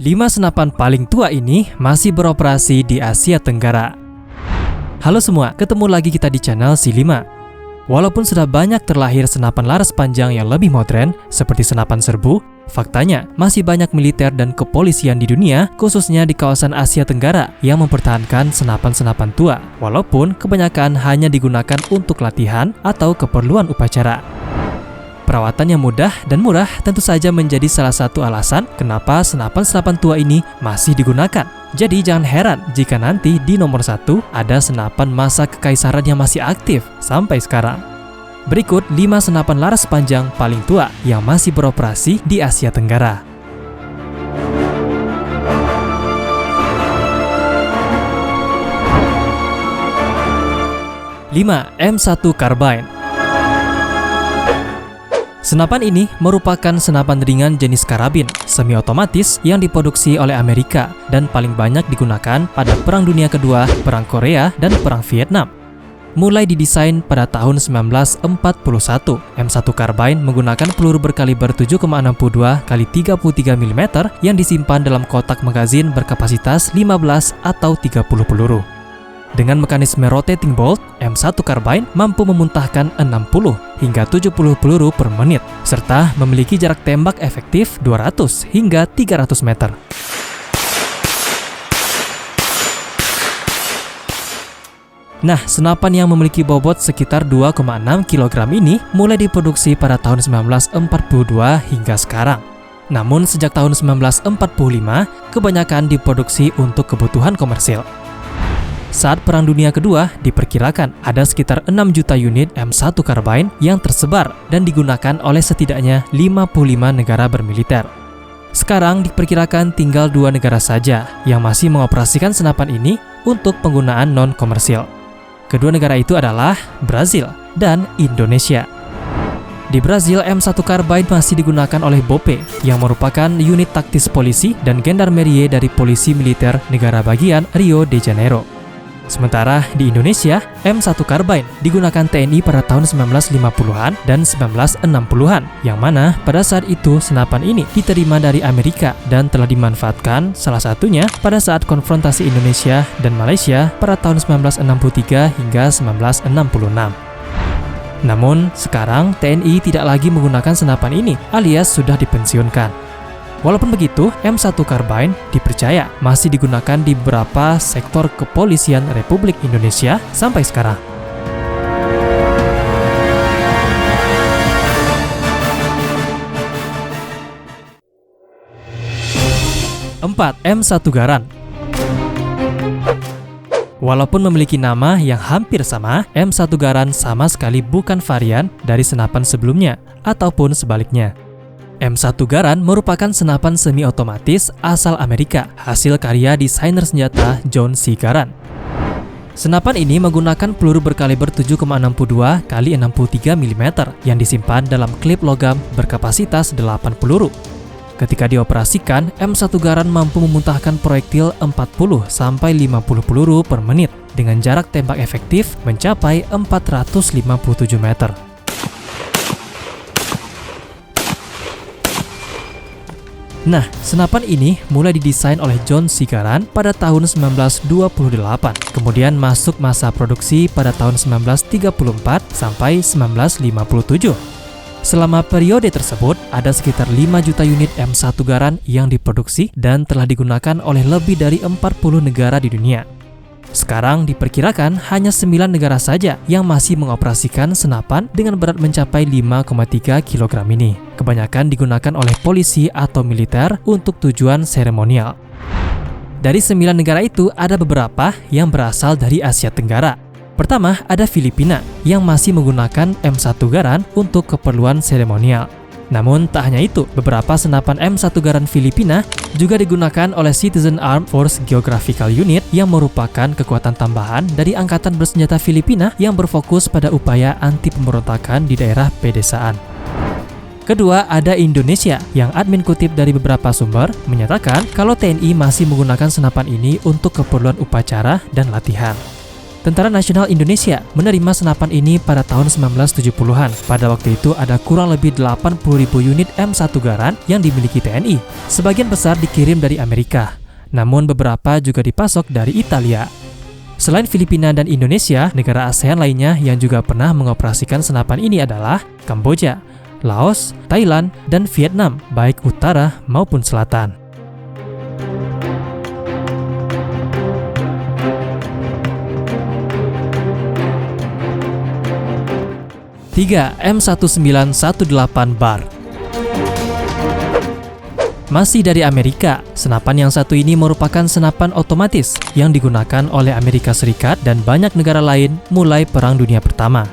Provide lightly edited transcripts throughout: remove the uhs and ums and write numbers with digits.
5 senapan paling tua ini masih beroperasi di Asia Tenggara. Halo semua, ketemu lagi kita di channel Si5. Walaupun sudah banyak terlahir senapan laras panjang yang lebih modern, seperti senapan serbu, faktanya masih banyak militer dan kepolisian di dunia, khususnya di kawasan Asia Tenggara, yang mempertahankan senapan-senapan tua, walaupun kebanyakan hanya digunakan untuk latihan atau keperluan upacara. Perawatan yang mudah dan murah tentu saja menjadi salah satu alasan kenapa senapan-senapan tua ini masih digunakan. Jadi jangan heran jika nanti di nomor 1 ada senapan masa kekaisaran yang masih aktif sampai sekarang. Berikut 5 senapan laras panjang paling tua yang masih beroperasi di Asia Tenggara. 5. M1 Carbine. Senapan ini merupakan senapan ringan jenis karabin semi-otomatis yang diproduksi oleh Amerika dan paling banyak digunakan pada Perang Dunia Kedua, Perang Korea, dan Perang Vietnam. Mulai didesain pada tahun 1941, M1 Carbine menggunakan peluru berkaliber 7,62 x 33 mm yang disimpan dalam kotak magazin berkapasitas 15 atau 30 peluru. Dengan mekanisme rotating bolt, M1 Carbine mampu memuntahkan 60 hingga 70 peluru per menit, serta memiliki jarak tembak efektif 200 hingga 300 meter. Nah, senapan yang memiliki bobot sekitar 2,6 kg ini mulai diproduksi pada tahun 1942 hingga sekarang. Namun, sejak tahun 1945, kebanyakan diproduksi untuk kebutuhan komersil. Saat Perang Dunia Kedua, diperkirakan ada sekitar 6 juta unit M1 Carbine yang tersebar dan digunakan oleh setidaknya 55 negara bermiliter. Sekarang diperkirakan tinggal 2 negara saja yang masih mengoperasikan senapan ini untuk penggunaan non-komersil. Kedua negara itu adalah Brazil dan Indonesia. Di Brazil, M1 Carbine masih digunakan oleh BOPE yang merupakan unit taktis polisi dan gendarmerie dari polisi militer negara bagian Rio de Janeiro. Sementara di Indonesia, M1 Carbine digunakan TNI pada tahun 1950-an dan 1960-an, yang mana pada saat itu senapan ini diterima dari Amerika dan telah dimanfaatkan salah satunya pada saat konfrontasi Indonesia dan Malaysia pada tahun 1963 hingga 1966. Namun, sekarang TNI tidak lagi menggunakan senapan ini alias sudah dipensiunkan. Walaupun begitu, M1 Carbine dipercaya masih digunakan di beberapa sektor kepolisian Republik Indonesia sampai sekarang. 4. M1 Garand. Walaupun memiliki nama yang hampir sama, M1 Garand sama sekali bukan varian dari senapan sebelumnya, ataupun sebaliknya. M1 Garand merupakan senapan semi-otomatis asal Amerika, hasil karya desainer senjata John C. Garand. Senapan ini menggunakan peluru berkaliber 7,62 x 63 mm yang disimpan dalam klip logam berkapasitas 8 peluru. Ketika dioperasikan, M1 Garand mampu memuntahkan proyektil 40-50 peluru per menit dengan jarak tembak efektif mencapai 457 meter. Nah, senapan ini mulai didesain oleh John C. Garand pada tahun 1928, kemudian masuk masa produksi pada tahun 1934 sampai 1957. Selama periode tersebut, ada sekitar 5 juta unit M1 Garand yang diproduksi dan telah digunakan oleh lebih dari 40 negara di dunia. Sekarang diperkirakan hanya 9 negara saja yang masih mengoperasikan senapan dengan berat mencapai 5,3 kg ini. Kebanyakan digunakan oleh polisi atau militer untuk tujuan seremonial. Dari 9 negara itu, ada beberapa yang berasal dari Asia Tenggara. Pertama, ada Filipina yang masih menggunakan M1 Garand untuk keperluan seremonial. Namun tak hanya itu, beberapa senapan M1 Garand Filipina juga digunakan oleh Citizen Armed Force Geographical Unit yang merupakan kekuatan tambahan dari Angkatan Bersenjata Filipina yang berfokus pada upaya anti pemberontakan di daerah pedesaan. Kedua, ada Indonesia yang admin kutip dari beberapa sumber menyatakan kalau TNI masih menggunakan senapan ini untuk keperluan upacara dan latihan. Tentara Nasional Indonesia menerima senapan ini pada tahun 1970-an. Pada waktu itu ada kurang lebih 80.000 unit M1 Garand yang dimiliki TNI. Sebagian besar dikirim dari Amerika, namun beberapa juga dipasok dari Italia. Selain Filipina dan Indonesia, negara ASEAN lainnya yang juga pernah mengoperasikan senapan ini adalah Kamboja, Laos, Thailand, dan Vietnam, baik utara maupun selatan. 3. M1918 Bar. Masih dari Amerika, senapan yang satu ini merupakan senapan otomatis yang digunakan oleh Amerika Serikat dan banyak negara lain mulai Perang Dunia Pertama.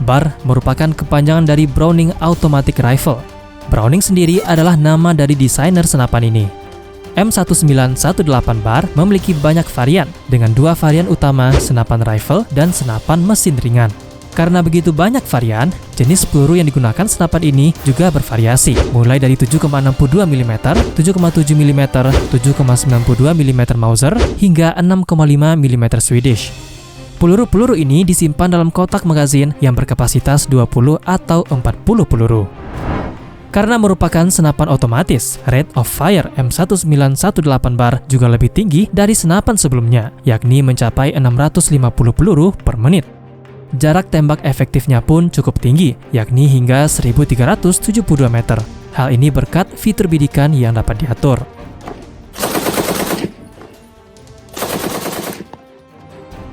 Bar merupakan kepanjangan dari Browning Automatic Rifle. Browning sendiri adalah nama dari desainer senapan ini. M1918 Bar memiliki banyak varian dengan dua varian utama, senapan rifle dan senapan mesin ringan. Karena begitu banyak varian, jenis peluru yang digunakan senapan ini juga bervariasi, mulai dari 7,62 mm, 7,7 mm, 7,92 mm Mauser, hingga 6,5 mm Swedish. Peluru-peluru ini disimpan dalam kotak magazin yang berkapasitas 20 atau 40 peluru. Karena merupakan senapan otomatis, rate of fire M1918 Bar juga lebih tinggi dari senapan sebelumnya, yakni mencapai 650 peluru per menit. Jarak tembak efektifnya pun cukup tinggi, yakni hingga 1372 meter. Hal ini berkat fitur bidikan yang dapat diatur.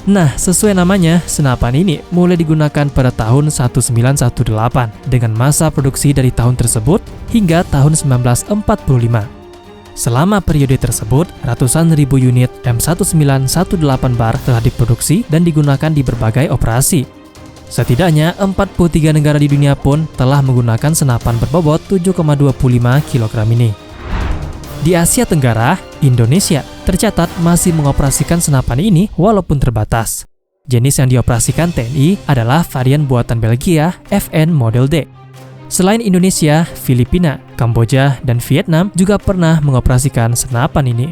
Nah, sesuai namanya, senapan ini mulai digunakan pada tahun 1918 dengan masa produksi dari tahun tersebut hingga tahun 1945. Selama periode tersebut, ratusan ribu unit M1918 Bar telah diproduksi dan digunakan di berbagai operasi. Setidaknya 43 negara di dunia pun telah menggunakan senapan berbobot 7,25 kg ini. Di Asia Tenggara, Indonesia tercatat masih mengoperasikan senapan ini walaupun terbatas. Jenis yang dioperasikan TNI adalah varian buatan Belgia FN Model D. Selain Indonesia, Filipina, Kamboja, dan Vietnam juga pernah mengoperasikan senapan ini.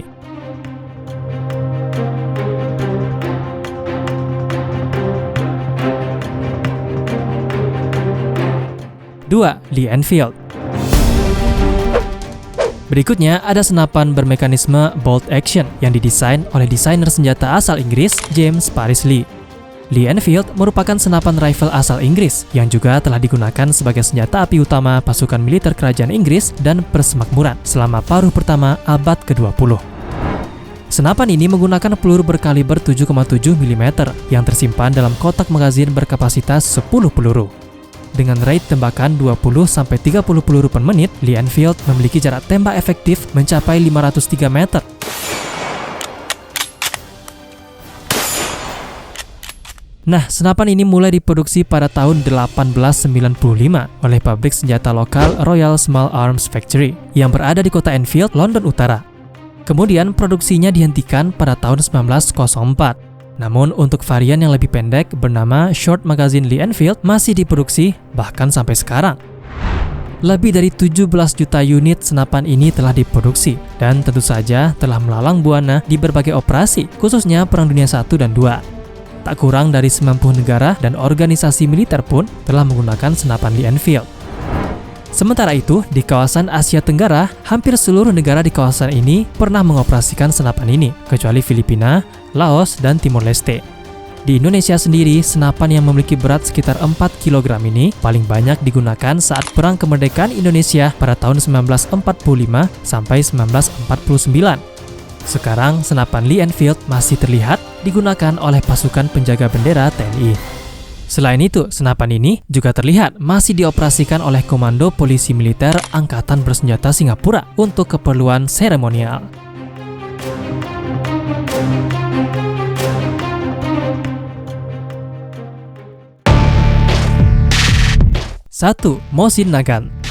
Dua, Lee Enfield. Berikutnya ada senapan bermekanisme bolt action yang didesain oleh desainer senjata asal Inggris James Paris Lee. Lee Enfield merupakan senapan rifle asal Inggris yang juga telah digunakan sebagai senjata api utama pasukan militer kerajaan Inggris dan persemakmuran selama paruh pertama abad ke-20. Senapan ini menggunakan peluru berkaliber 7,7 mm yang tersimpan dalam kotak magazin berkapasitas 10 peluru. Dengan rate tembakan 20-30 peluru per menit, Lee Enfield memiliki jarak tembak efektif mencapai 503 meter. Nah, senapan ini mulai diproduksi pada tahun 1895 oleh pabrik senjata lokal Royal Small Arms Factory yang berada di kota Enfield, London Utara. Kemudian produksinya dihentikan pada tahun 1904. Namun untuk varian yang lebih pendek bernama Short Magazine Lee Enfield masih diproduksi bahkan sampai sekarang. Lebih dari 17 juta unit senapan ini telah diproduksi dan tentu saja telah melalang buana di berbagai operasi, khususnya Perang Dunia I dan II. Tak kurang dari 90 negara dan organisasi militer pun telah menggunakan senapan Lee Enfield. Sementara itu, di kawasan Asia Tenggara, hampir seluruh negara di kawasan ini pernah mengoperasikan senapan ini, kecuali Filipina, Laos, dan Timor Leste. Di Indonesia sendiri, senapan yang memiliki berat sekitar 4 kg ini paling banyak digunakan saat Perang Kemerdekaan Indonesia pada tahun 1945 sampai 1949. Sekarang, senapan Lee Enfield masih terlihat digunakan oleh pasukan penjaga bendera TNI. Selain itu, senapan ini juga terlihat masih dioperasikan oleh Komando Polisi Militer Angkatan Bersenjata Singapura untuk keperluan seremonial. Satu, Mosin Nagant.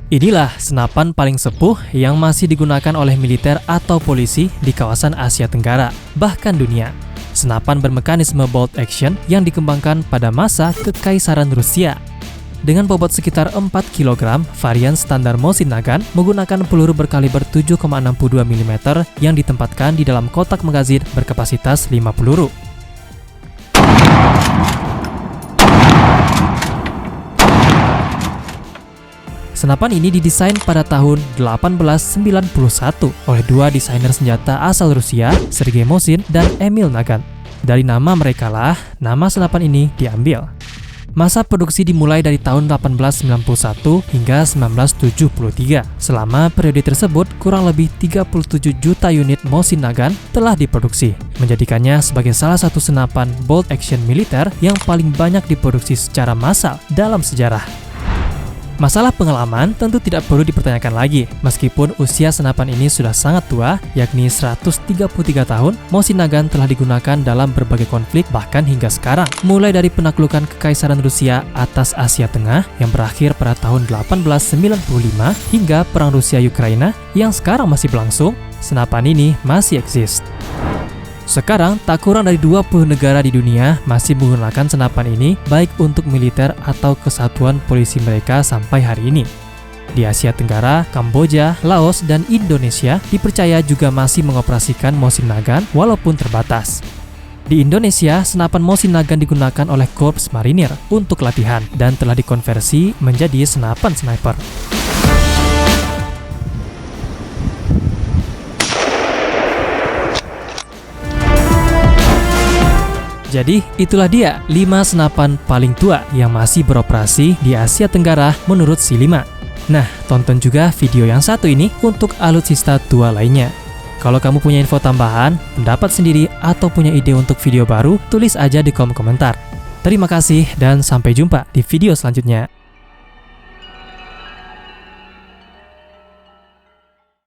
Inilah senapan paling sepuh yang masih digunakan oleh militer atau polisi di kawasan Asia Tenggara, bahkan dunia. Senapan bermekanisme bolt action yang dikembangkan pada masa Kekaisaran Rusia. Dengan bobot sekitar 4 kg, varian standar Mosin Nagant menggunakan peluru berkaliber 7,62 mm yang ditempatkan di dalam kotak magazin berkapasitas 5 peluru. Senapan ini didesain pada tahun 1891 oleh dua desainer senjata asal Rusia, Sergei Mosin dan Emil Nagant. Dari nama mereka lah, nama senapan ini diambil. Masa produksi dimulai dari tahun 1891 hingga 1973. Selama periode tersebut, kurang lebih 37 juta unit Mosin Nagant telah diproduksi, menjadikannya sebagai salah satu senapan bolt action militer yang paling banyak diproduksi secara massal dalam sejarah. Masalah pengalaman tentu tidak perlu dipertanyakan lagi. Meskipun usia senapan ini sudah sangat tua, yakni 133 tahun, Mosin Nagant telah digunakan dalam berbagai konflik bahkan hingga sekarang. Mulai dari penaklukan Kekaisaran Rusia atas Asia Tengah yang berakhir pada tahun 1895 hingga Perang Rusia-Ukraina yang sekarang masih berlangsung, senapan ini masih eksis. Sekarang, tak kurang dari 20 negara di dunia masih menggunakan senapan ini baik untuk militer atau kesatuan polisi mereka sampai hari ini. Di Asia Tenggara, Kamboja, Laos, dan Indonesia dipercaya juga masih mengoperasikan Mosin Nagant walaupun terbatas. Di Indonesia, senapan Mosin Nagant digunakan oleh Korps Marinir untuk latihan dan telah dikonversi menjadi senapan sniper. Jadi, itulah dia 5 senapan paling tua yang masih beroperasi di Asia Tenggara menurut Si5. Nah, tonton juga video yang satu ini untuk alutsista tua lainnya. Kalau kamu punya info tambahan, pendapat sendiri, atau punya ide untuk video baru, tulis aja di kolom komentar. Terima kasih dan sampai jumpa di video selanjutnya.